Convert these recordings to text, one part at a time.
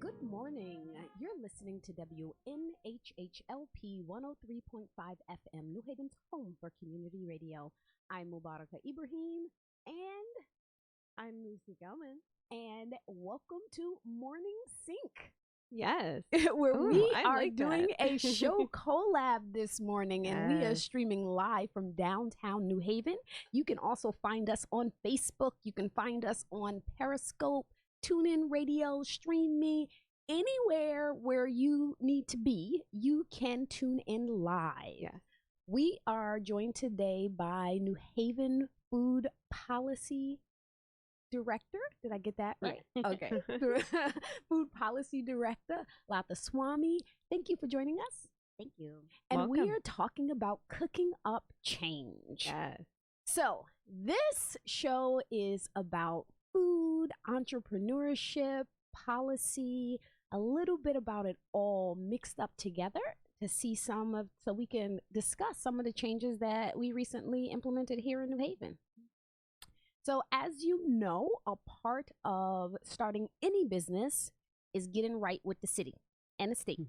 Good morning. You're listening to WNHHLP 103.5 FM, New Haven's home for community radio. I'm Mubaraka Ibrahim, and I'm Lucy Gelman, and welcome to Morning Sync. Yes. Where Ooh, we I are like doing that. a show collab this morning, and we are Yes. streaming live from downtown New Haven. You can also find us on Facebook. You can find us on Periscope, TuneIn Radio, Stream Me. Anywhere where you need to be, you can tune in live. Yes. We are joined today by New Haven Food Policy Director. Did I get that right? Okay. Food Policy Director, Latha Swamy. Thank you for joining us. Thank you. And we Welcome. are talking about cooking up change. Yes. So, this show is about food, entrepreneurship, policy, a little bit about it all mixed up together to see so we can discuss some of the changes that we recently implemented here in New Haven. So, as you know, a part of starting any business is getting right with the city and the state,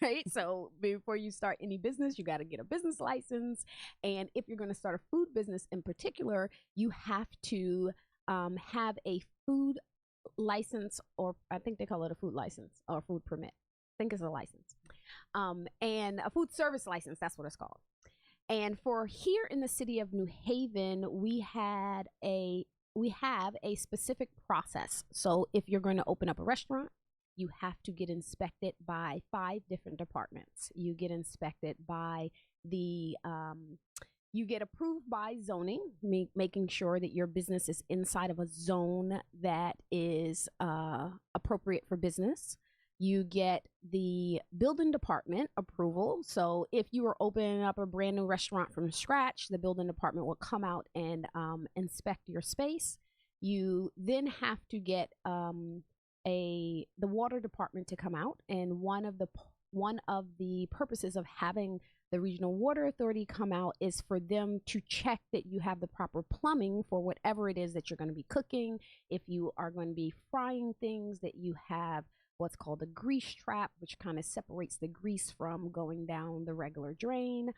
right? So, before you start any business, you got to get a business license. And if you're going to start a food business in particular, you have to have a food license, or I think they call it a food license or food permit. I think it's a license. And a food service license, that's what it's called. And for here in the city of New Haven, we have a specific process. So if you're going to open up a restaurant, you have to get inspected by 5 different departments. You get inspected by you get approved by zoning, making sure that your business is inside of a zone that is appropriate for business. You get the building department approval. So if you were opening up a brand new restaurant from scratch, the building department will come out and inspect your space. You then have to get the water department to come out, and one of the purposes of having the regional water authority come out is for them to check that you have the proper plumbing for whatever it is that you're going to be cooking. If you are going to be frying things, that you have what's called a grease trap, which kind of separates the grease from going down the regular drain.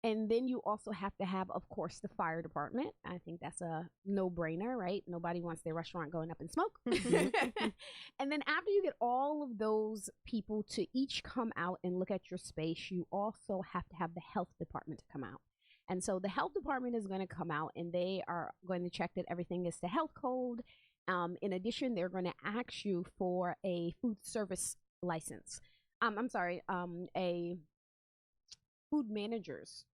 And then you also have to have, of course, the fire department. I think that's a no-brainer, right? Nobody wants their restaurant going up in smoke. And then after you get all of those people to each come out and look at your space, you also have to have the health department to come out. And so the health department is going to come out, and they are going to check that everything is to health code. In addition, they're going to ask you for a food service license. A food manager's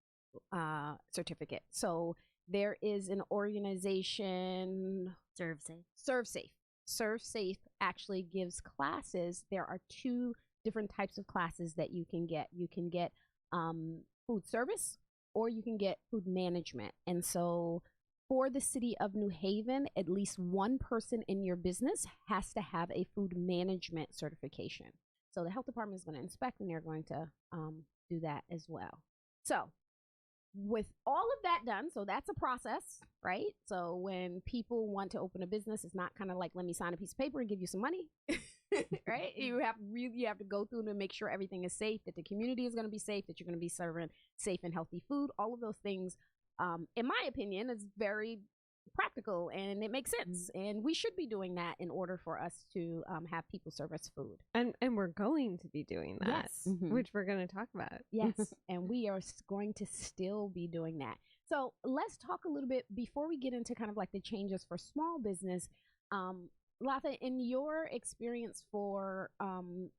certificate. So there is an organization, ServeSafe. ServeSafe actually gives classes. There are 2 different types of classes that you can get. You can get food service, or you can get food management. And so for the city of New Haven, at least one person in your business has to have a food management certification. So the health department is going to inspect, and they're going to do that as well. So with all of that done, so that's a process, right? So when people want to open a business, it's not kind of like, let me sign a piece of paper and give you some money, right? You have to go through to make sure everything is safe, that the community is going to be safe, that you're going to be serving safe and healthy food. All of those things, in my opinion, is very practical, and it makes sense. And we should be doing that in order for us to have people serve us food. And we're going to be doing that, Yes. which we're going to talk about. Yes, and we are going to still be doing that. So let's talk a little bit before we get into kind of like the changes for small business. Latha, in your experience for and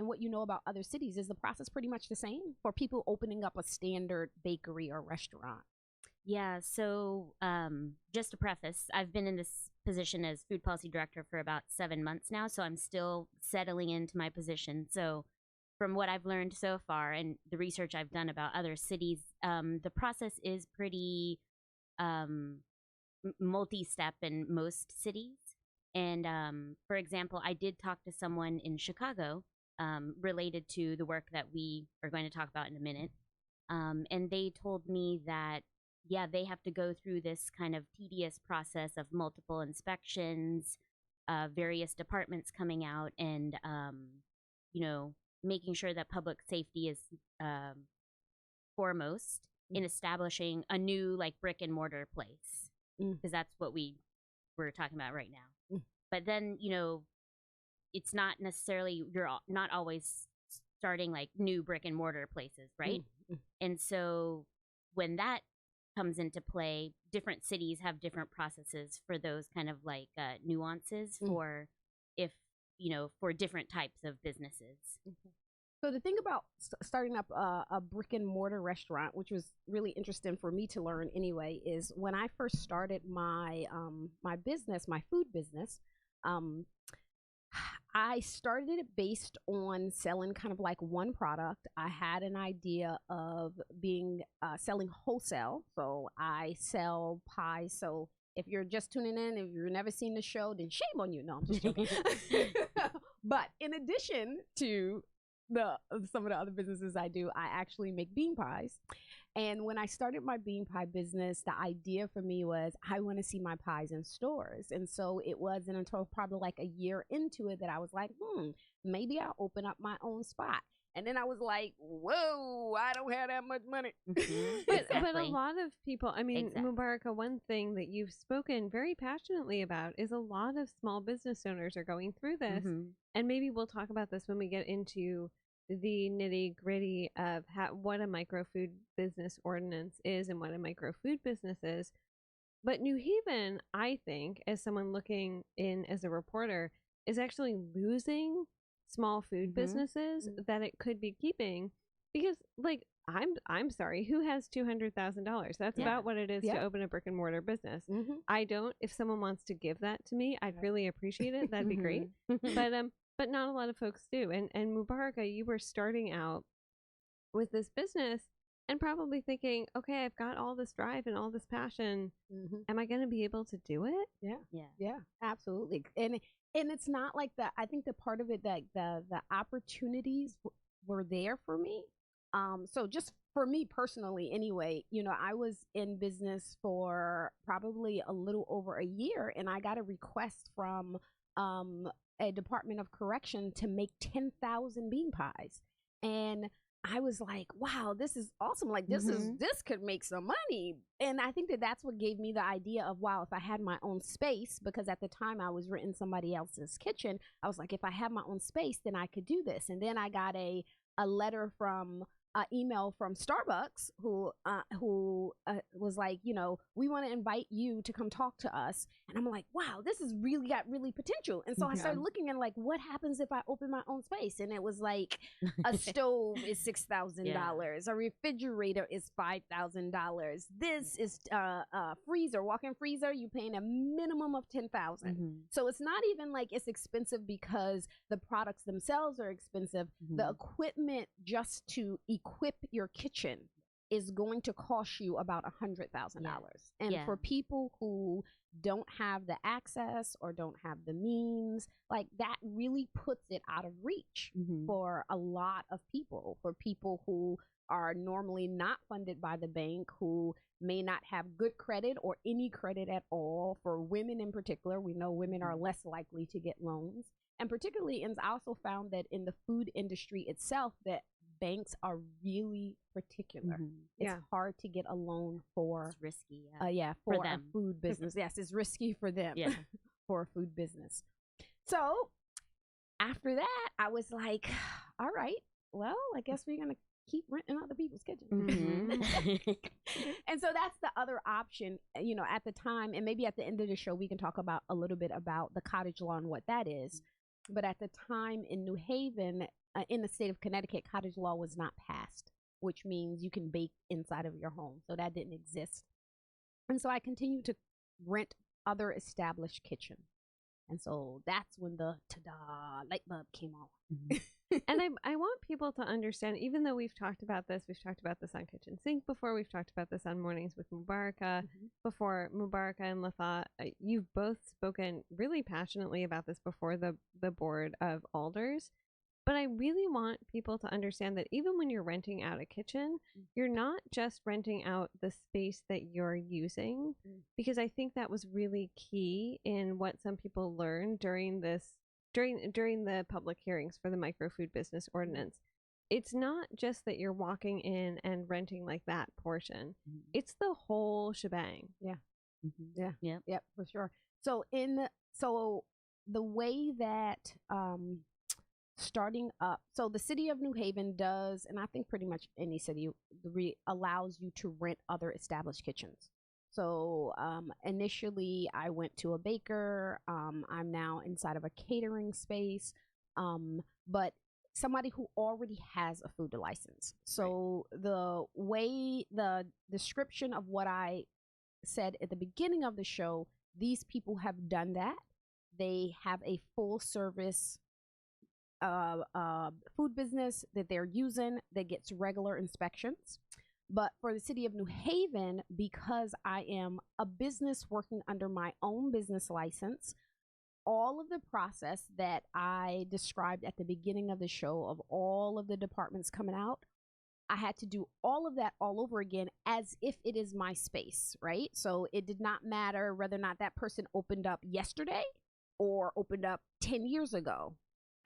what you know about other cities, is the process pretty much the same for people opening up a standard bakery or restaurant? Yeah, so just to preface, I've been in this position as food policy director for about 7 months now, so I'm still settling into my position. So from what I've learned so far and the research I've done about other cities, the process is pretty multi-step in most cities. And for example, I did talk to someone in Chicago related to the work that we are going to talk about in a minute. And they told me that yeah, they have to go through this kind of tedious process of multiple inspections, various departments coming out and, making sure that public safety is foremost in establishing a new like brick and mortar place, because that's what we're talking about right now. But then, it's not necessarily, you're not always starting like new brick and mortar places, right? And so when that comes into play, different cities have different processes for those kind of like nuances for for different types of businesses. So the thing about starting up a brick and mortar restaurant, which was really interesting for me to learn anyway, is when I first started my my business, my food business, I started it based on selling kind of like one product. I had an idea of being selling wholesale. So I sell pies. So if you're just tuning in, if you've never seen the show, then shame on you. No, I'm just joking. But in addition to some of the other businesses I do, I actually make bean pies. And when I started my bean pie business, the idea for me was I want to see my pies in stores. And so it wasn't until probably like a year into it that I was like, maybe I'll open up my own spot. And then I was like, whoa, I don't have that much money. But a lot of people, I mean, Mubaraka, one thing that you've spoken very passionately about is a lot of small business owners are going through this. And maybe we'll talk about this when we get into the nitty gritty of what a micro food business ordinance is and what a micro food business is. But New Haven, I think, as someone looking in as a reporter, is actually losing small food businesses that it could be keeping, because like I'm sorry, who has $200,000? That's about what it is to open a brick and mortar business. I don't. If someone wants to give that to me, I'd really appreciate it. That'd be great. But not a lot of folks do. And Mubaraka, you were starting out with this business and probably thinking, okay, I've got all this drive and all this passion. Am I going to be able to do it? Yeah, absolutely. And it's not like that. I think the part of it that the opportunities were there for me. So just for me personally, anyway, I was in business for probably a little over a year, and I got a request from a Department of Correction to make 10,000 bean pies. And I was like, wow, this is awesome. Like this could make some money. And I think that's what gave me the idea of, wow, if I had my own space, because at the time I was renting somebody else's kitchen, I was like, if I have my own space, then I could do this. And then I got a letter from email from Starbucks who was like, we want to invite you to come talk to us. And I'm like, wow, this has really got really potential. And so I started looking at like, what happens if I open my own space? And it was like a stove is $6,000, a refrigerator is $5,000. This is freezer, walk-in freezer, you paying a minimum of $10,000. So it's not even like it's expensive because the products themselves are expensive. The equipment just to equip your kitchen is going to cost you about $100,000. And for people who don't have the access or don't have the means, like that really puts it out of reach for a lot of people, for people who are normally not funded by the bank, who may not have good credit or any credit at all. For women in particular, we know women are less likely to get loans. And particularly, and I also found that in the food industry itself, that banks are really particular. It's hard to get a loan for, it's risky, for them. A food business. Yes, it's risky for them for a food business. So after that, I was like, all right, well, I guess we're going to keep renting other people's kitchens. And so that's the other option, at the time, and maybe at the end of the show, we can talk about a little bit about the cottage law and what that is. But at the time in New Haven, in the state of Connecticut, cottage law was not passed, which means you can bake inside of your home. So that didn't exist. And so I continued to rent other established kitchens. And so that's when the light bulb came on. And I want people to understand, even though we've talked about this on Kitchen Sink before, we've talked about this on Mornings with Mubaraka before. Mubaraka and Latha, you've both spoken really passionately about this before the board of alders. But I really want people to understand that even when you're renting out a kitchen, you're not just renting out the space that you're using, because I think that was really key in what some people learned during the public hearings for the microfood business ordinance. It's not just that you're walking in and renting like that portion. It's the whole shebang. Yeah. Yep, for sure. So the way that starting up, so the city of New Haven does, and I think pretty much any city allows you to rent other established kitchens. So initially I went to a baker. I'm now inside of a catering space, but somebody who already has a food license. So the way, the description of what I said at the beginning of the show, these people have done that. They have a full service food business that they're using that gets regular inspections. But for the city of New Haven, because I am a business working under my own business license, all of the process that I described at the beginning of the show of all of the departments coming out, I had to do all of that all over again as if it is my space, right? So it did not matter whether or not that person opened up yesterday or opened up 10 years ago.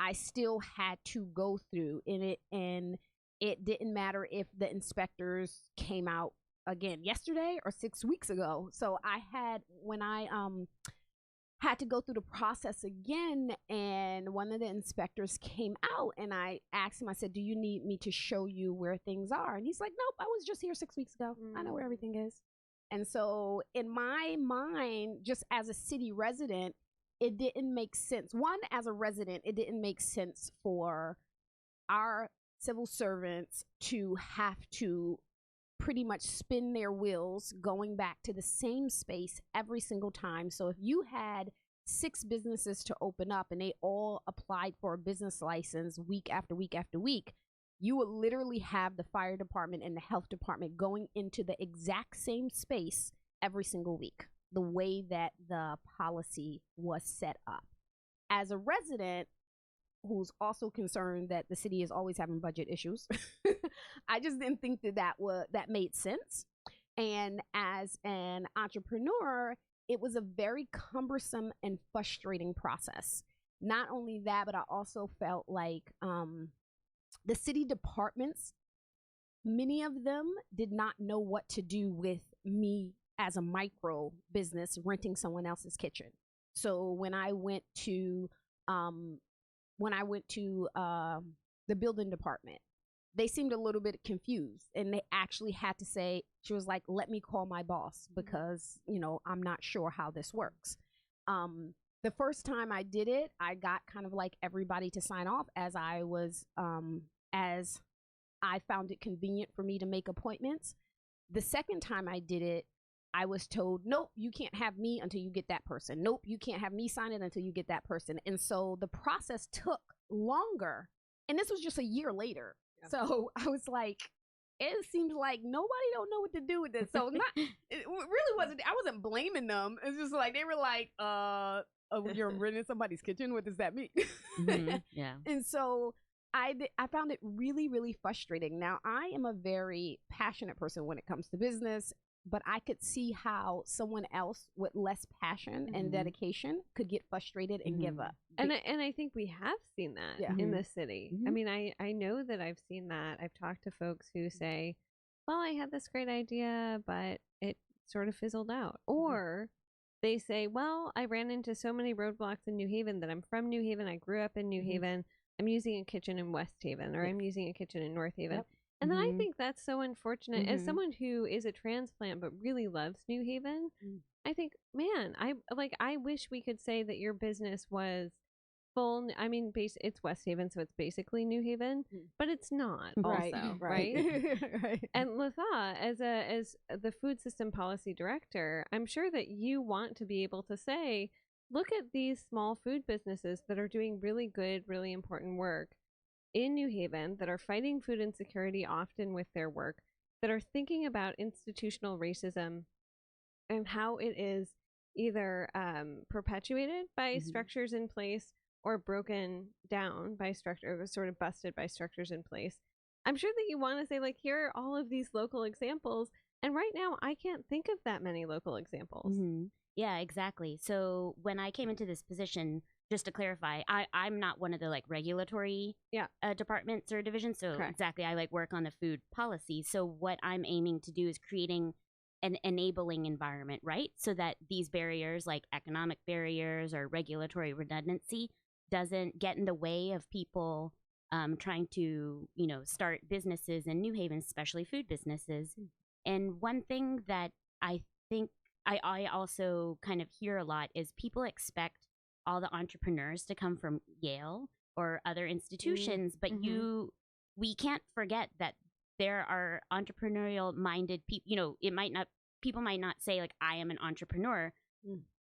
I still had to go through in it, and it didn't matter if the inspectors came out again yesterday or 6 weeks ago. So when I had to go through the process again, and one of the inspectors came out, and I asked him, I said, do you need me to show you where things are? And he's like, nope, I was just here 6 weeks ago. I know where everything is. And so in my mind, just as a city resident, it didn't make sense. One, as a resident, it didn't make sense for our civil servants to have to pretty much spin their wheels going back to the same space every single time. So if you had 6 businesses to open up and they all applied for a business license week after week after week, you would literally have the fire department and the health department going into the exact same space every single week, the way that the policy was set up. As a resident who's also concerned that the city is always having budget issues, I just didn't think that made sense. And as an entrepreneur, it was a very cumbersome and frustrating process. Not only that, but I also felt like the city departments, many of them did not know what to do with me as a micro business renting someone else's kitchen. So when I went to the building department, they seemed a little bit confused, and they actually had to say, she was like, let me call my boss because, I'm not sure how this works. The first time I did it, I got kind of like everybody to sign off as I found it convenient for me to make appointments. The second time I did it, I was told, nope, you can't have me until you get that person. Nope, you can't have me sign it until you get that person. And so the process took longer. And this was just a year later. Yeah. So I was like, it seems like nobody don't know what to do with this. So it really wasn't, I wasn't blaming them. It's just like, they were like, you're renting somebody's kitchen? What does that mean? Yeah. And so I found it really, really frustrating. Now, I am a very passionate person when it comes to business, but I could see how someone else with less passion and dedication could get frustrated and give up. And I think we have seen that in the city. I mean, I know that I've seen that. I've talked to folks who say, well, I had this great idea, but it sort of fizzled out. Or they say, well, I ran into so many roadblocks in New Haven that I'm from New Haven. I grew up in New Haven. I'm using a kitchen in West Haven, or I'm using a kitchen in North Haven. Yep. And then I think that's so unfortunate. As someone who is a transplant but really loves New Haven, I think, man, I wish we could say that your business was full. I mean, it's West Haven, so it's basically New Haven, but it's not. Also, right? Right. And Latha, as the food system policy director, I'm sure that you want to be able to say, look at these small food businesses that are doing really good, really important work in New Haven, that are fighting food insecurity often with their work, that are thinking about institutional racism and how it is either perpetuated by structures in place or broken down by structure, or sort of busted by structures in place, I'm sure that you want to say, like, here are all of these local examples. And right now, I can't think of that many local examples. Mm-hmm. Yeah, exactly. So when I came into this position, just to clarify, I'm not one of the like regulatory departments or divisions. So exactly, I like work on the food policy. So what I'm aiming to do is creating an enabling environment, right? So that these barriers, like economic barriers or regulatory redundancy, doesn't get in the way of people trying to, you know, start businesses in New Haven, especially food businesses. And one thing that I think I also kind of hear a lot is people expect all the entrepreneurs to come from Yale or other institutions, but we can't forget that there are entrepreneurial minded people. You know, people might not say like, I am an entrepreneur,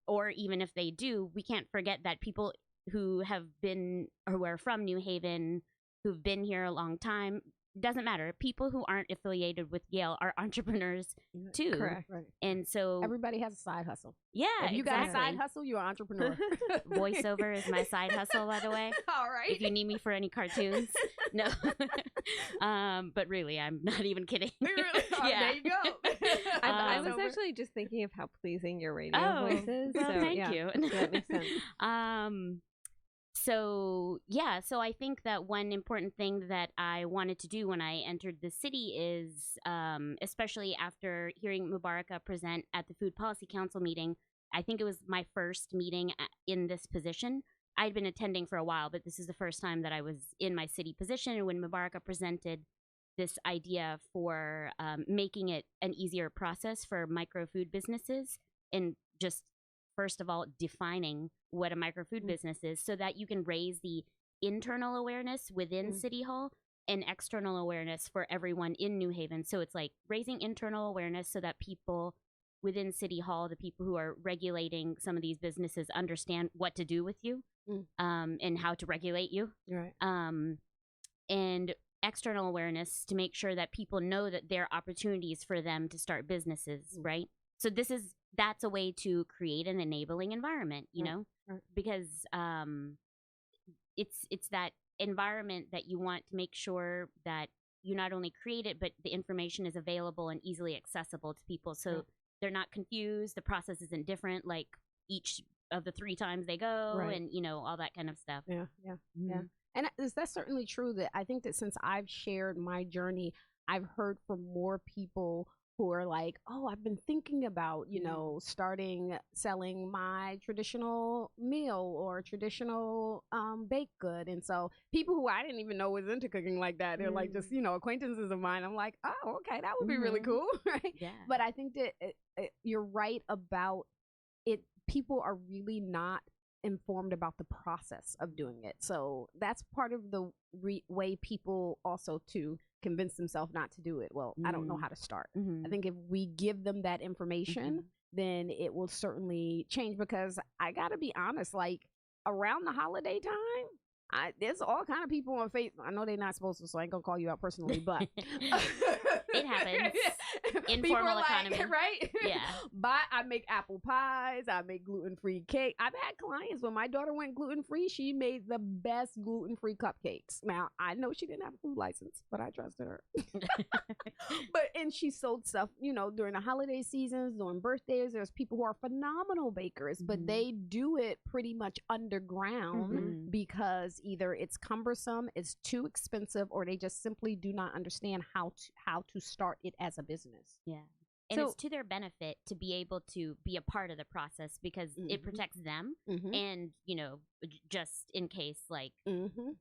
or even if they do, we can't forget that people who have been or who are from New Haven, who've been here a long time, doesn't matter. People who aren't affiliated with Yale are entrepreneurs too. Correct. Right. And so everybody has a side hustle. Yeah, if you got a side hustle, you're an entrepreneur. Voiceover is my side hustle, by the way. All right. If you need me for any cartoons, no. But really, I'm not even kidding. There you go. I was actually just thinking of how pleasing your radio voice is. Well, so, thank you. That makes sense. So I think that one important thing that I wanted to do when I entered the city is, especially after hearing Mubaraka present at the Food Policy Council meeting, I think it was my first meeting in this position. I'd been attending for a while, but this is the first time that I was in my city position. And when Mubaraka presented this idea for making it an easier process for micro food businesses, and just first of all, defining what a micro food business is so that you can raise the internal awareness within City Hall and external awareness for everyone in New Haven. So it's like raising internal awareness so that people within City Hall, the people who are regulating some of these businesses, understand what to do with you and how to regulate you. Right. And external awareness to make sure that people know that there are opportunities for them to start businesses, right? So that's a way to create an enabling environment, you know, because it's that environment that you want to make sure that you not only create it, but the information is available and easily accessible to people. So they're not confused. The process isn't different, like each of the 3 times they go and, you know, all that kind of stuff. Yeah. And that's certainly true. That I think that since I've shared my journey, I've heard from more people who are like, oh, I've been thinking about, you know, selling my traditional meal or traditional baked good. And so people who I didn't even know was into cooking like that, they're like just, you know, acquaintances of mine. I'm like, oh, okay, that would be really cool. Right. Yeah. But I think that you're right about it. People are really not informed about the process of doing it. So that's part of the way people also to convince themselves not to do it. Well, I don't know how to start. I think if we give them that information, then it will certainly change, because I gotta be honest, like around the holiday time, there's all kind of people on Facebook. I know they're not supposed to, so I ain't gonna call you out personally, but it happens. Informal economy, right? Yeah. But I make apple pies. I make gluten-free cake. I've had clients when my daughter went gluten-free, she made the best gluten-free cupcakes. Now I know she didn't have a food license, but I trusted her. And she sold stuff, you know, during the holiday seasons, during birthdays. There's people who are phenomenal bakers, but they do it pretty much underground because either it's cumbersome, it's too expensive, or they just simply do not understand how to start it as a business. Yeah. And it's to their benefit to be able to be a part of the process, because it protects them and, you know, just in case, like,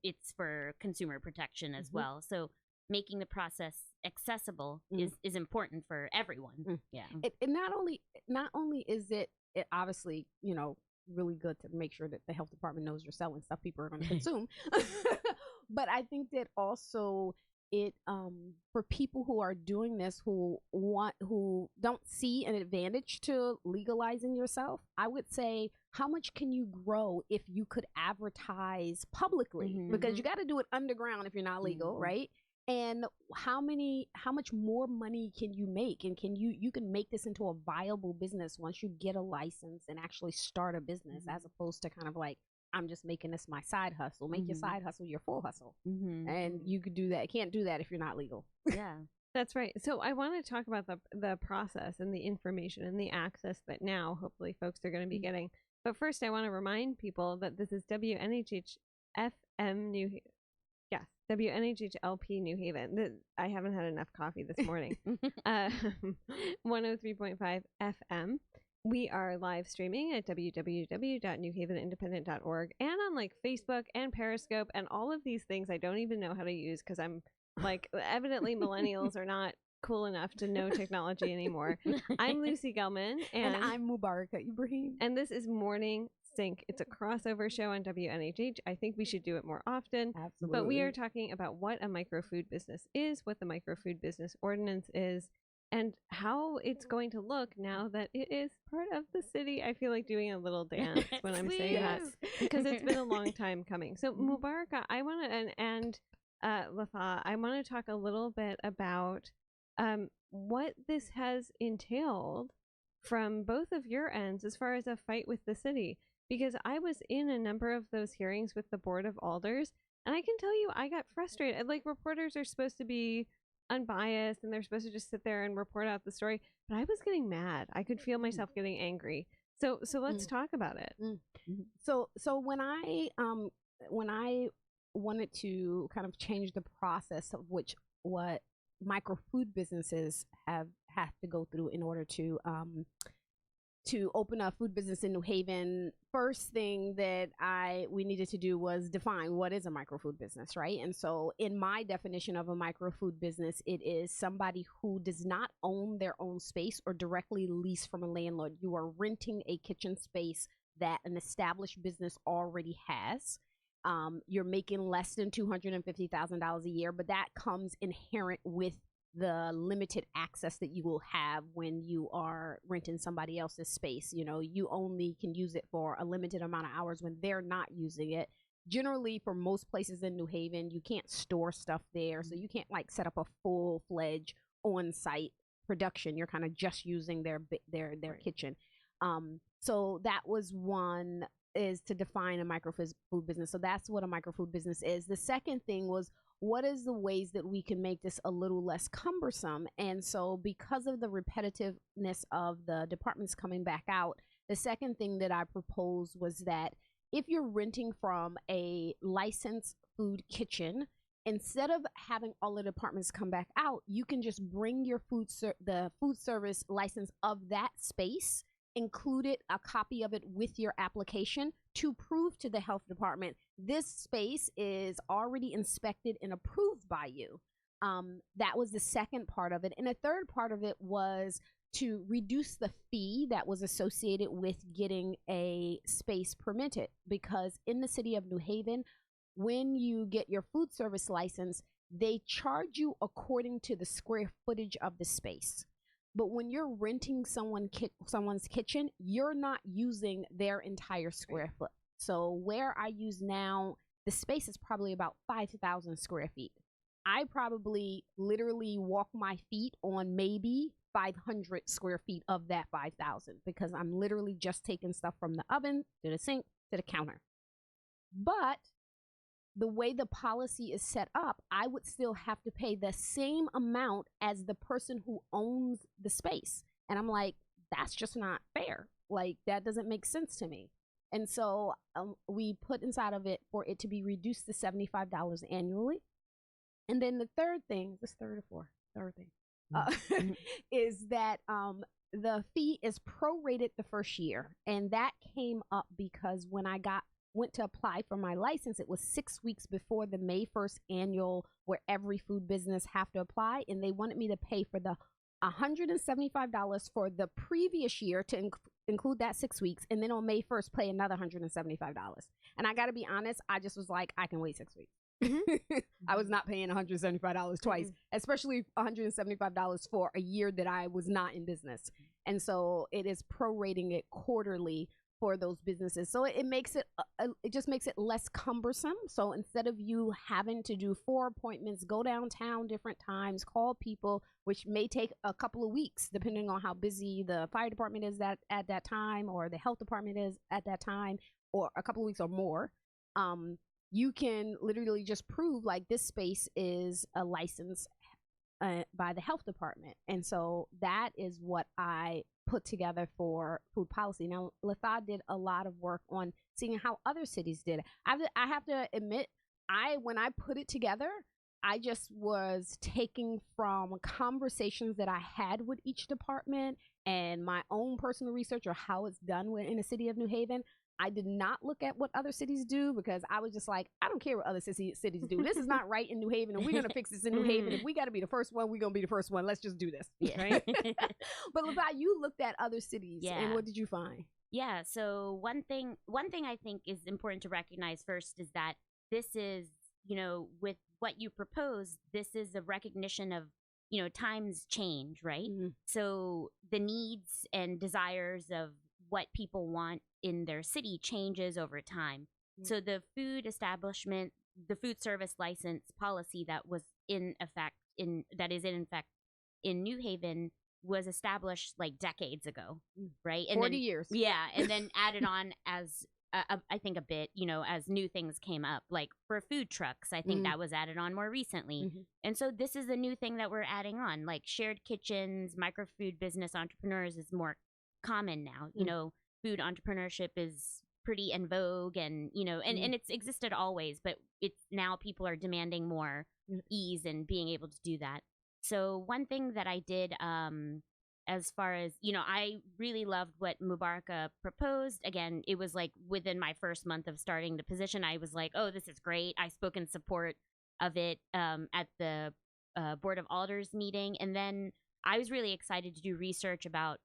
it's for consumer protection as well. So making the process accessible is important for everyone. Yeah. It not only is it obviously, you know, really good to make sure that the health department knows you're selling stuff people are going to consume, but I think that also it for people who are doing this, who don't see an advantage to legalizing yourself, I would say, how much can you grow if you could advertise publicly? Because you got to do it underground if you're not legal, right? And how much more money can you make? And you can make this into a viable business once you get a license and actually start a business, as opposed to kind of like I'm just making this my side hustle. Make your side hustle your full hustle. And you could do that. Can't do that if you're not legal. Yeah. That's right. So I want to talk about the process and the information and the access that now hopefully folks are going to be getting. But first, I want to remind people that this is WNHH FM New Haven. Yes, WNHH-LP New Haven. I haven't had enough coffee this morning. 103.5 FM. We are live streaming at www.newhavenindependent.org and on like Facebook and Periscope and all of these things I don't even know how to use because I'm like, evidently millennials are not cool enough to know technology anymore. I'm Lucy Gelman. And I'm Mubaraka Ibrahim. And this is Morning Sync. It's a crossover show on WNHH. I think we should do it more often. Absolutely. But we are talking about what a microfood business is, what the microfood business ordinance is, and how it's going to look now that it is part of the city. I feel like doing a little dance when I'm saying that because it's been a long time coming. So Mubaraka, I want to, and Latha, I want to talk a little bit about what this has entailed from both of your ends as far as a fight with the city. Because I was in a number of those hearings with the Board of Alders, and I can tell you I got frustrated. Like, reporters are supposed to be unbiased, and they're supposed to just sit there and report out the story. But I was getting mad. I could feel myself getting angry. So let's talk about it. So when I wanted to kind of change the process of what micro food businesses have to go through in order to open a food business in New Haven, first thing that we needed to do was define what is a micro food business, right? And so in my definition of a micro food business, it is somebody who does not own their own space or directly lease from a landlord. You are renting a kitchen space that an established business already has. You're making less than $250,000 a year, but that comes inherent with the limited access that you will have when you are renting somebody else's space. You know, you only can use it for a limited amount of hours when they're not using it. Generally, for most places in New Haven, you can't store stuff there, so you can't like set up a full-fledged on-site production. You're kind of just using their kitchen. So that was one, is to define a microfood business. So that's what a microfood business is. The second thing was, what is the ways that we can make this a little less cumbersome? And so because of the repetitiveness of the departments coming back out, the second thing that I proposed was that if you're renting from a licensed food kitchen, instead of having all the departments come back out, you can just bring your the food service license of that space, include a copy of it with your application to prove to the health department this space is already inspected and approved by you. That was the second part of it. And the third part of it was to reduce the fee that was associated with getting a space permitted, because in the city of New Haven, when you get your food service license, they charge you according to the square footage of the space. But when you're renting someone's kitchen, you're not using their entire square foot. So where I use now, the space is probably about 5,000 square feet. I probably literally walk my feet on maybe 500 square feet of that 5,000, because I'm literally just taking stuff from the oven to the sink to the counter. But the way the policy is set up, I would still have to pay the same amount as the person who owns the space. And I'm like, that's just not fair. Like, that doesn't make sense to me. And so we put inside of it for it to be reduced to $75 annually. And then the third thing, is that the fee is prorated the first year. And that came up because when I went to apply for my license, it was 6 weeks before the May 1st annual where every food business have to apply. And they wanted me to pay for the $175 for the previous year to include that 6 weeks. And then on May 1st, pay another $175. And I got to be honest, I just was like, I can wait 6 weeks. I was not paying $175 twice, especially $175 for a year that I was not in business. And so it is prorating it quarterly for those businesses. So it makes it, it just makes it less cumbersome. So instead of you having to do 4 appointments, go downtown different times, call people, which may take a couple of weeks, depending on how busy the fire department is at that time, or the health department is at that time, or a couple of weeks or more, you can literally just prove like this space is a license by the health department. And so that is what I put together for food policy. Now, Latha did a lot of work on seeing how other cities did it. I have to admit, when I put it together, I just was taking from conversations that I had with each department and my own personal research or how it's done in the city of New Haven. I did not look at what other cities do because I was just like, I don't care what other cities do. This is not right in New Haven, and we're going to fix this in New Haven. If we got to be the first one, we're going to be the first one. Let's just do this. Yeah. Right? But Latha, you looked at other cities, and what did you find? Yeah, so one thing I think is important to recognize first is that this is, with what you propose, this is a recognition of, times change, right? Mm-hmm. So the needs and desires of what people want in their city changes over time. Mm-hmm. So the food service license policy that was in effect in New Haven was established like decades ago, right? And 40 years. Yeah, and then added on as I think a bit, as new things came up, like for food trucks, I think that was added on more recently. Mm-hmm. And so this is a new thing that we're adding on, like shared kitchens, micro food business entrepreneurs is more common now. Food entrepreneurship is pretty in vogue and, and it's existed always, but it's now people are demanding more ease and being able to do that. So one thing that I did, as far as, I really loved what Mubaraka proposed. Again, it was like within my first month of starting the position, I was like, oh, this is great. I spoke in support of it at the Board of Alders meeting. And then I was really excited to do research about,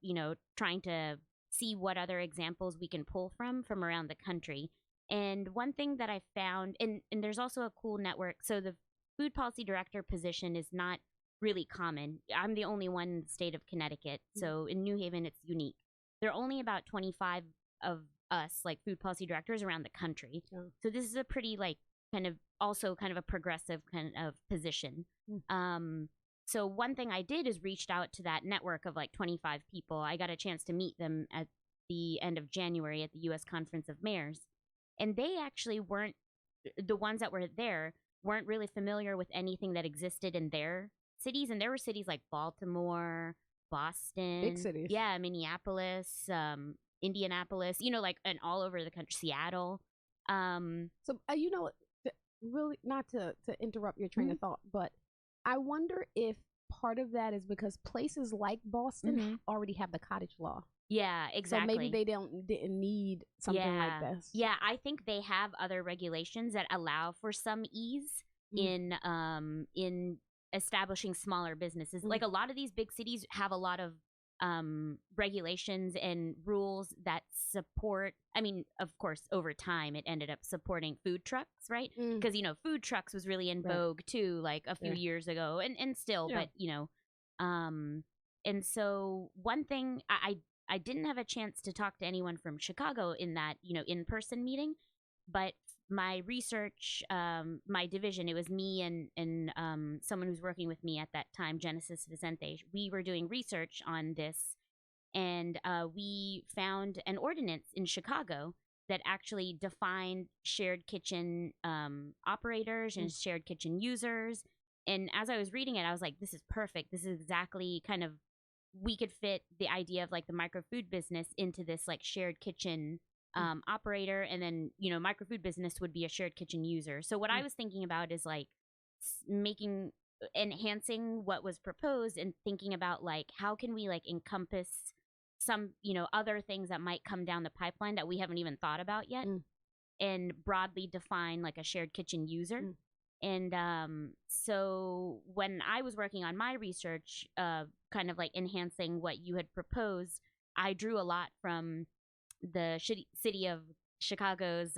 trying to see what other examples we can pull from around the country. And one thing that I found, and there's also a cool network. So the food policy director position is not really common. I'm the only one in the state of Connecticut. So in New Haven, it's unique. There are only about 25 of us, like food policy directors around the country. Yeah. So this is a pretty kind of a progressive kind of position. So one thing I did is reached out to that network of like 25 people. I got a chance to meet them at the end of January at the U.S. Conference of Mayors. And they actually weren't, the ones that were there, weren't really familiar with anything that existed in their cities. And there were cities like Baltimore, Boston. Big cities. Yeah, Minneapolis, Indianapolis, and all over the country, Seattle. So, really, not to interrupt your train of thought, but I wonder if part of that is because places like Boston already have the cottage law. Yeah, exactly. So maybe they didn't need something like this. Yeah, I think they have other regulations that allow for some ease in establishing smaller businesses. Like a lot of these big cities have a lot of regulations and rules that support, of course, over time it ended up supporting food trucks, right? Because, food trucks was really in vogue too, like a few years ago and still, but, and so one thing I didn't have a chance to talk to anyone from Chicago in that, in-person meeting, but my research, my division, it was me and someone who's working with me at that time, Genesis Vicente. We were doing research on this, and we found an ordinance in Chicago that actually defined shared kitchen operators and shared kitchen users. And as I was reading it, I was like, this is perfect. This is exactly kind of, we could fit the idea of like the micro food business into this like shared kitchen operator, and then micro food business would be a shared kitchen user. So what I was thinking about is like enhancing what was proposed and thinking about like how can we like encompass some other things that might come down the pipeline that we haven't even thought about yet, and broadly define like a shared kitchen user. And so when I was working on my research, kind of like enhancing what you had proposed, I drew a lot from the city of Chicago's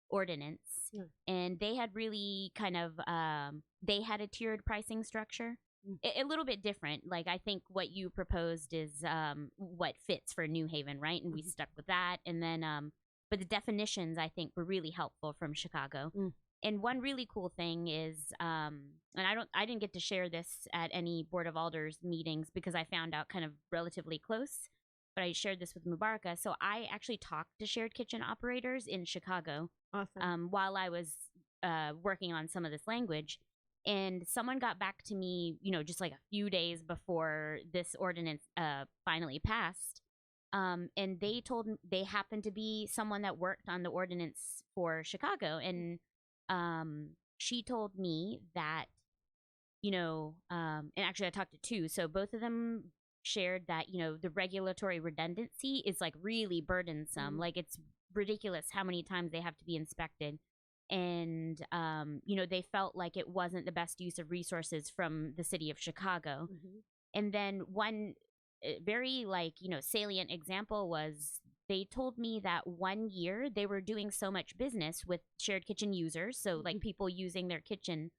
ordinance. And they had really kind of, they had a tiered pricing structure. A little bit different. Like, I think what you proposed is what fits for New Haven, right? And we stuck with that. And then, but the definitions, I think, were really helpful from Chicago. And one really cool thing is, and I didn't get to share this at any Board of Alders meetings because I found out kind of relatively close. but I shared this with Mubaraka. So I actually talked to shared kitchen operators in Chicago. Awesome. While I was working on some of this language. And someone got back to me, just like a few days before this ordinance finally passed. And they told me they happened to be someone that worked on the ordinance for Chicago. And she told me that, and actually I talked to two. So both of them shared that, the regulatory redundancy is like really burdensome. Like it's ridiculous how many times they have to be inspected. And, they felt like it wasn't the best use of resources from the city of Chicago. And then one very salient example was they told me that one year they were doing so much business with shared kitchen users. So like people using their kitchen,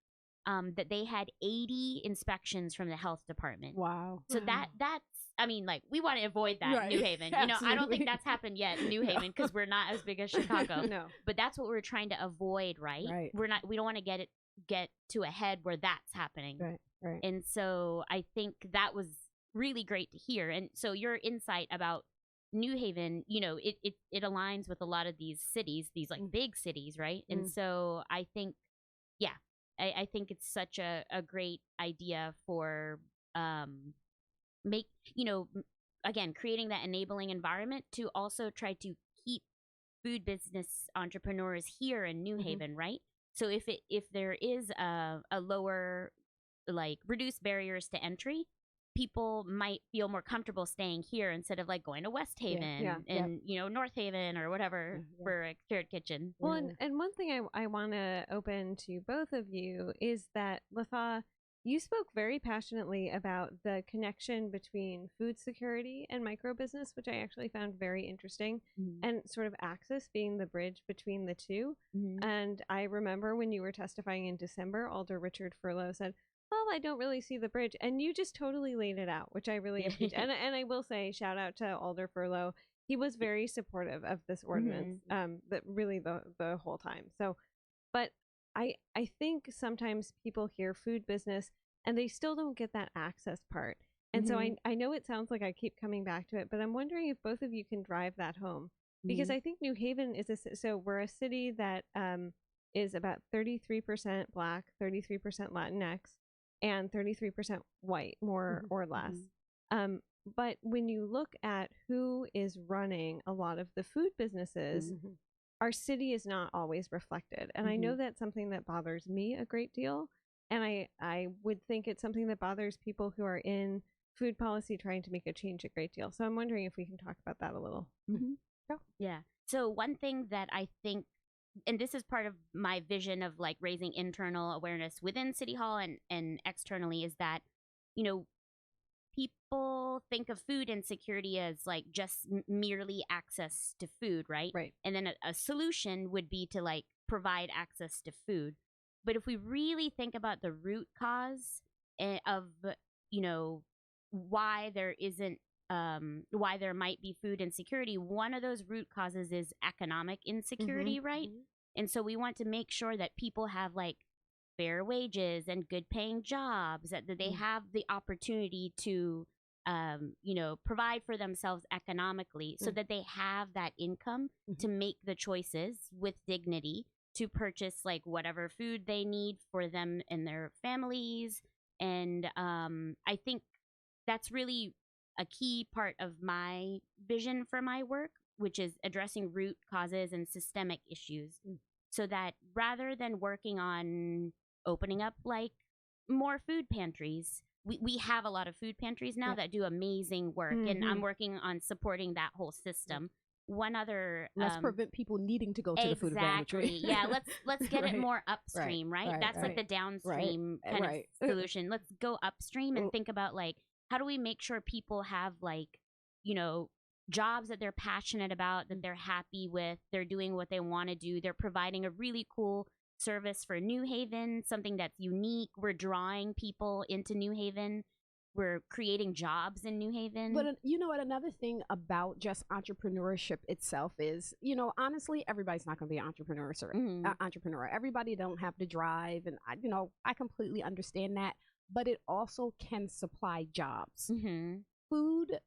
that they had 80 inspections from the health department. Wow. So that's, we want to avoid that in New Haven. I don't think that's happened yet in New Haven because we're not as big as Chicago. No. But that's what we're trying to avoid, right? We don't want to get to a head where that's happening. Right. And so I think that was really great to hear. And so your insight about New Haven, it aligns with a lot of these cities, these like big cities, right? And so I think, I think it's such a great idea for again, creating that enabling environment to also try to keep food business entrepreneurs here in New Haven, right? So if there is a lower, like reduced barriers to entry, people might feel more comfortable staying here instead of like going to West Haven and North Haven or whatever for a shared kitchen. Well, and one thing I want to open to both of you is that Latha, you spoke very passionately about the connection between food security and micro business, which I actually found very interesting, and sort of access being the bridge between the two. And I remember when you were testifying in December, Alder Richard Furlow said, well, I don't really see the bridge. And you just totally laid it out, which I really appreciate. And I will say, shout out to Alder Furlow. He was very supportive of this ordinance, that really the whole time. So, but I think sometimes people hear food business and they still don't get that access part. And so I know it sounds like I keep coming back to it, but I'm wondering if both of you can drive that home. Because I think New Haven is so we're a city that is about 33% Black, 33% Latinx, and 33% white, more or less. But when you look at who is running a lot of the food businesses, our city is not always reflected. And I know that's something that bothers me a great deal. And I would think it's something that bothers people who are in food policy trying to make a change a great deal. So I'm wondering if we can talk about that a little. Yeah. So one thing that I think, and this is part of my vision of like raising internal awareness within City Hall and externally, is that, people think of food insecurity as like just merely access to food, right? Right. And then a solution would be to like provide access to food. But if we really think about the root cause of, why there isn't, why there might be food insecurity, one of those root causes is economic insecurity, right? And so we want to make sure that people have like fair wages and good paying jobs, that they have the opportunity to, provide for themselves economically so that they have that income to make the choices with dignity to purchase like whatever food they need for them and their families. And I think that's really a key part of my vision for my work, which is addressing root causes and systemic issues. So that rather than working on opening up like more food pantries, we have a lot of food pantries now that do amazing work, and I'm working on supporting that whole system. One other let's prevent people needing to go to the food pantry. Yeah, let's get it more upstream, right? That's like the downstream kind of solution. Let's go upstream and think about like, how do we make sure people have like, jobs that they're passionate about, that they're happy with, they're doing what they want to do, they're providing a really cool service for New Haven, something that's unique. We're drawing people into New Haven. We're creating jobs in New Haven. But you know what? Another thing about just entrepreneurship itself is, honestly, everybody's not going to be an entrepreneur. Everybody don't have the drive, and I completely understand that. But it also can supply jobs. Food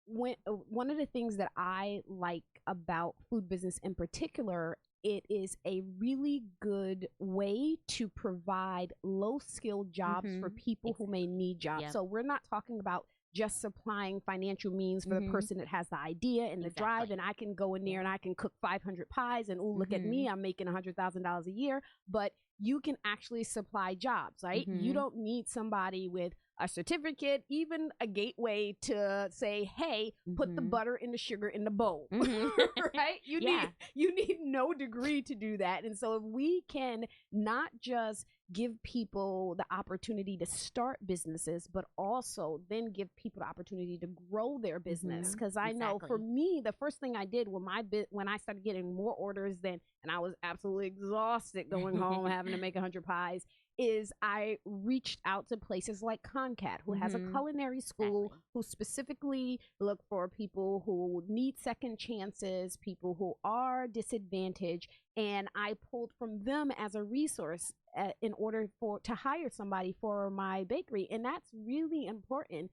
one of the things that I like about food business in particular, it is a really good way to provide low skilled jobs for people who may need jobs. Yep. So we're not talking about just supplying financial means for the person that has the idea and the drive, and I can go in there and I can cook 500 pies and look at me, I'm making $100,000 a year. But you can actually supply jobs, right? You don't need somebody with a certificate, even a gateway to say, hey, put the butter and the sugar in the bowl, right? You need no degree to do that. And so if we can not just give people the opportunity to start businesses, but also then give people the opportunity to grow their business. Because I know for me, the first thing I did when I started getting more orders and I was absolutely exhausted going home having to make 100 pies, is I reached out to places like Concat, who has a culinary school, who specifically look for people who need second chances, people who are disadvantaged, and I pulled from them as a resource in order to hire somebody for my bakery. And that's really important,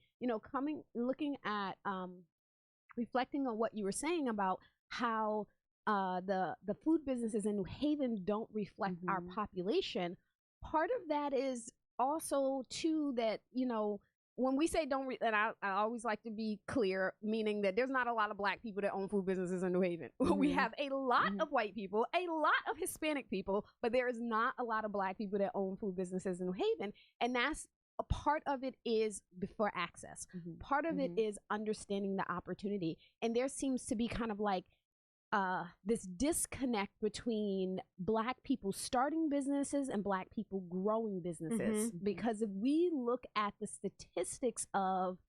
looking at reflecting on what you were saying about how the food businesses in New Haven don't reflect our population. Part of that is also too that, when we say and I always like to be clear, meaning that there's not a lot of Black people that own food businesses in New Haven. We have a lot of white people, a lot of Hispanic people, but there is not a lot of Black people that own food businesses in New Haven. And that's a part of it is before access. Part of it is understanding the opportunity. And there seems to be kind of like this disconnect between Black people starting businesses and Black people growing businesses. Because if we look at the statistics of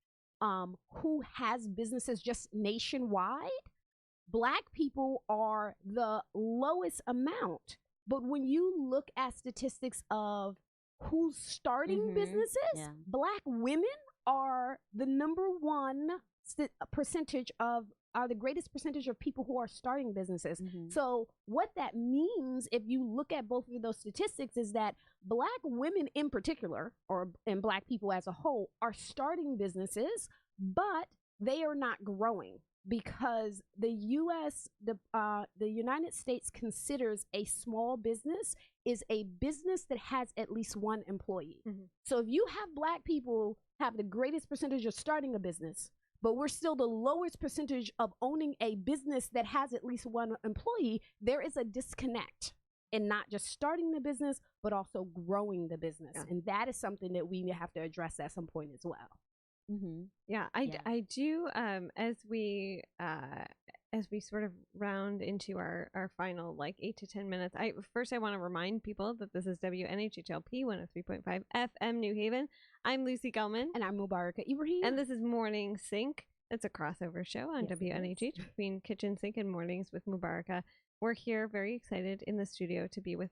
who has businesses just nationwide, Black people are the lowest amount. But when you look at statistics of who's starting businesses, Black women are the number one percentage of are the greatest percentage of people who are starting businesses. So what that means, if you look at both of those statistics, is that Black women in particular, and Black people as a whole, are starting businesses, but they are not growing because the United States considers a small business is a business that has at least one employee. So if you have Black people have the greatest percentage of starting a business, but we're still the lowest percentage of owning a business that has at least one employee, there is a disconnect in not just starting the business, but also growing the business. And that is something that we have to address at some point as well. I do, as we sort of round into our final 8 to 10 minutes, I want to remind people that this is WNHHLP 103.5 FM New Haven. I'm Lucy Gelman. And I'm Mubaraka Ibrahim. And this is Morning Sink. It's a crossover show on WNHH between Kitchen Sink and Mornings with Mubaraka. We're here very excited in the studio to be with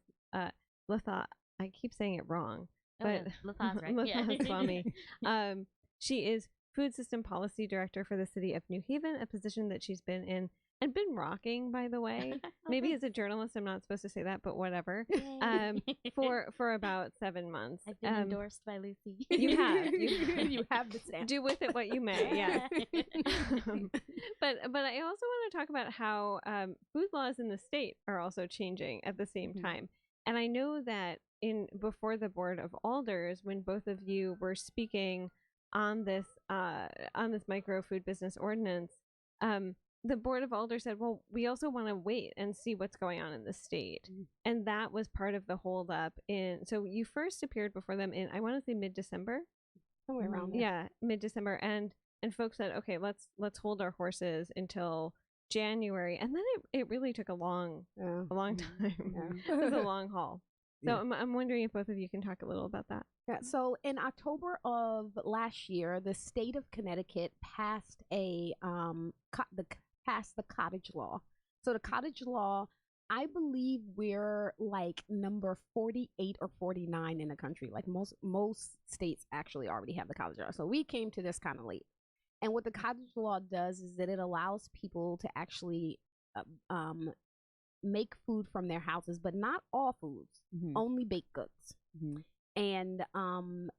Latha. I keep saying it wrong, but Latha's right. Latha Swamy. She is Food System Policy Director for the City of New Haven, a position that she's been in and been rocking, by the way. Maybe as a journalist, I'm not supposed to say that, but whatever. For about 7 months. I've been endorsed by Lucy. You have. You have the stamp. Do with it what you may. Yeah. But I also want to talk about how food laws in the state are also changing at the same time. And I know that before the Board of Alders, when both of you were speaking on this micro food business ordinance, the Board of Alders said, well, we also want to wait and see what's going on in the state. And that was part of the holdup. So you first appeared before them in, I want to say mid-December. Somewhere around there. Yeah, mid-December. And folks said, okay, let's hold our horses until January. And then it really took a long time. It was a long haul. So I'm wondering if both of you can talk a little about that. Yeah, so in October of last year, the state of Connecticut passed the cottage law. So the cottage law, I believe we're number 48 or 49 in the country. Most states actually already have the cottage law. So we came to this kind of late. And what the cottage law does is that it allows people to actually make food from their houses, but not all foods, only baked goods. And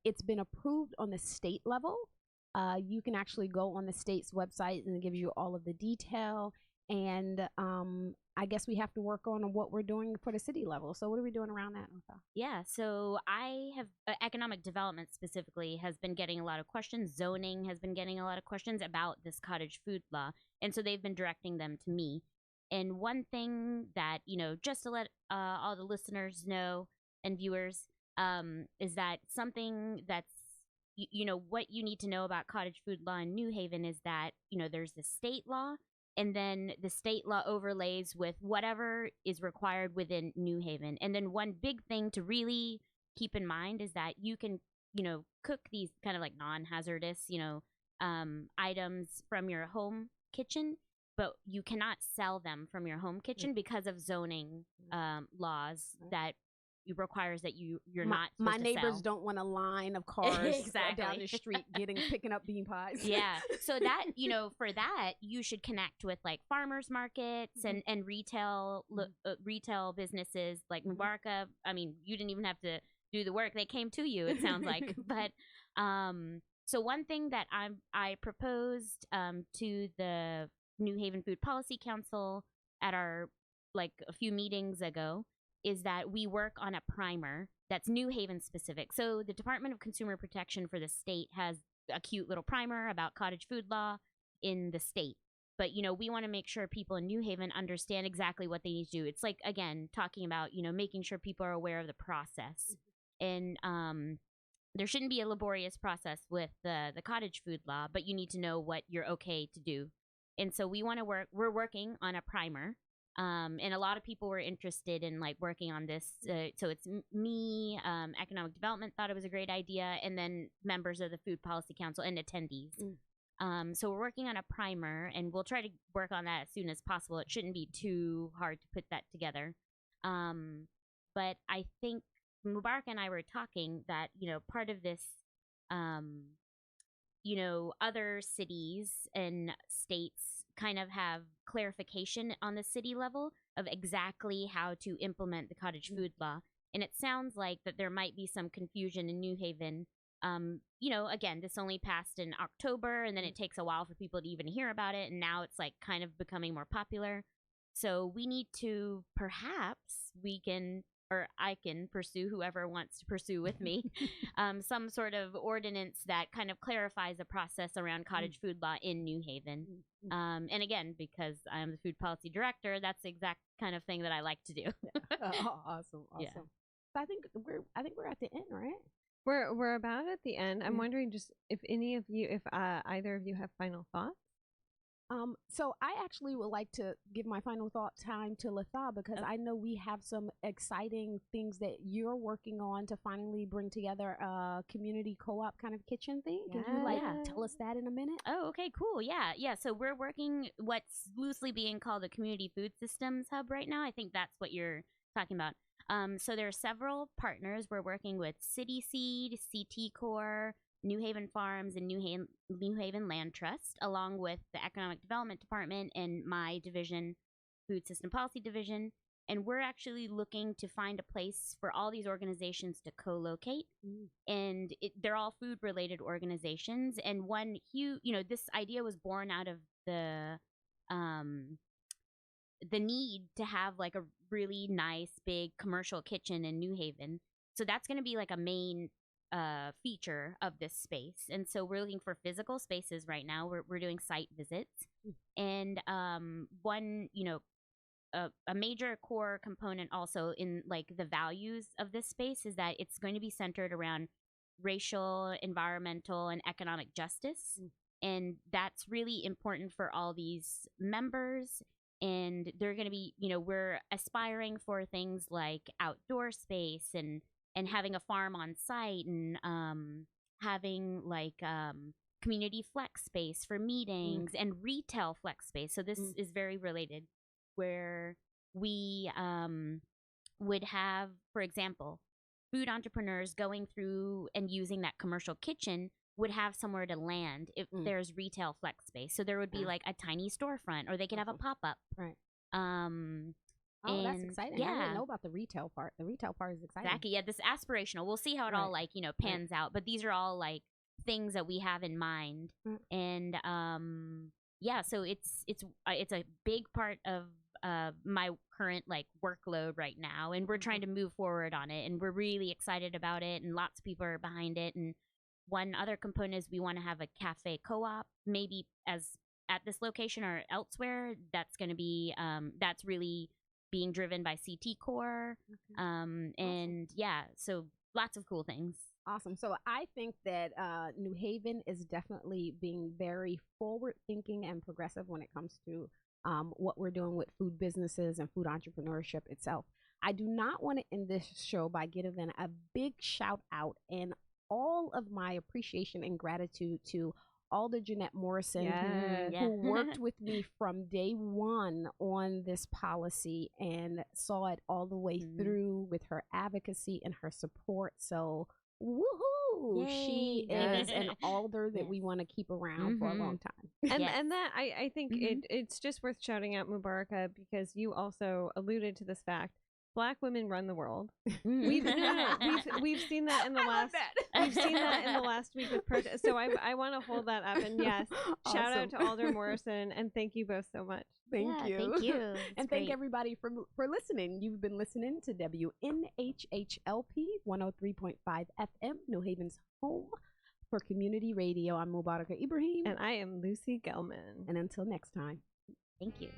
it's been approved on the state level, You can actually go on the state's website and it gives you all of the detail. And I guess we have to work on what we're doing for the city level. So what are we doing around that, Latha? Yeah, so I have economic development specifically has been getting a lot of questions. Zoning has been getting a lot of questions about this cottage food law. And so they've been directing them to me. And one thing that, just to let all the listeners know and viewers, is that something that's, what you need to know about cottage food law in New Haven is that, there's the state law, and then the state law overlays with whatever is required within New Haven. And then one big thing to really keep in mind is that you can, cook these kind of like non-hazardous, items from your home kitchen, but you cannot sell them from your home kitchen because of zoning laws that requires that you're not my supposed neighbors to sell. don't want a line of cars Exactly. down the street picking up bean pies. Yeah, so that for that you should connect with like farmers markets and retail retail businesses like Mubaraka. I mean, you didn't even have to do the work; they came to you. It sounds like, but so one thing that I proposed to the New Haven Food Policy Council at our a few meetings ago is that we work on a primer that's New Haven specific. So the Department of Consumer Protection for the state has a cute little primer about cottage food law in the state. But, we want to make sure people in New Haven understand exactly what they need to do. It's like, again, talking about, making sure people are aware of the process. And there shouldn't be a laborious process with the cottage food law, but you need to know what you're okay to do. And so we're working on a primer. And a lot of people were interested in working on this. So it's me, economic development thought it was a great idea, and then members of the Food Policy Council and attendees. So we're working on a primer, and we'll try to work on that as soon as possible. It shouldn't be too hard to put that together. But I think Mubarak and I were talking that, part of this, other cities and states kind of have clarification on the city level of exactly how to implement the cottage food law. And it sounds like that there might be some confusion in New Haven. Again, this only passed in October, and then it takes a while for people to even hear about it. And now it's kind of becoming more popular. So we need to, perhaps I can pursue, whoever wants to pursue with me, some sort of ordinance that kind of clarifies the process around cottage food law in New Haven. And again, because I'm the food policy director, that's the exact kind of thing that I like to do. Awesome. Yeah. So I think we're at the end, right? We're about at the end. I'm wondering just if either of you have final thoughts. So I actually would like to give my final thought time to Latha, because I know we have some exciting things that you're working on to finally bring together a community co-op kind of kitchen thing. Can you tell us that in a minute? Oh, okay, cool. Yeah. So we're working what's loosely being called the Community Food Systems Hub right now. I think that's what you're talking about. So there are several partners. We're working with City Seed, CT Core, New Haven Farms, and New Haven Land Trust, along with the Economic Development Department and my division, Food System Policy Division. And we're actually looking to find a place for all these organizations to co-locate. And they're all food-related organizations. And one huge, this idea was born out of the need to have a really nice, big commercial kitchen in New Haven. So that's going to be a main feature of this space. And so we're looking for physical spaces right now. We're doing site visits. And one, a major core component also in the values of this space is that it's going to be centered around racial, environmental, and economic justice. And that's really important for all these members. And they're going to be, we're aspiring for things like outdoor space and having a farm on site, and having community flex space for meetings and retail flex space. So this is very related, where we would have, for example, food entrepreneurs going through and using that commercial kitchen would have somewhere to land if there's retail flex space. So there would be a tiny storefront, or they could have a pop-up. Right. That's exciting. I didn't know about the retail part. The retail part is exciting. Exactly. Yeah, this aspirational. We'll see how it all pans out. But these are all things that we have in mind. And yeah, so it's a big part of my current like workload right now, and we're trying to move forward on it, and we're really excited about it, and lots of people are behind it. And one other component is we want to have a cafe co-op, maybe as at this location or elsewhere. That's going to be that's really being driven by CT Core. And yeah, so lots of cool things. Awesome. So I think that New Haven is definitely being very forward thinking and progressive when it comes to what we're doing with food businesses and food entrepreneurship itself. I do not want to end this show by giving a big shout out and all of my appreciation and gratitude to Alder Jeanette Morrison, who worked with me from day one on this policy and saw it all the way through with her advocacy and her support. So, woohoo! Yay. She is an alder that we want to keep around for a long time. And that I think it's just worth shouting out Mubaraka, because you also alluded to this fact. Black women run the world. We've seen that in the last week with protest. So I want to hold that up, and yes, shout out to Alder Morrison, and thank you both so much. Thank you. And thank everybody for listening. You've been listening to WNHHLP 103.5 FM, New Haven's home for community radio. I'm Mubaraka Ibrahim, and I am Lucy Gelman. And until next time, thank you.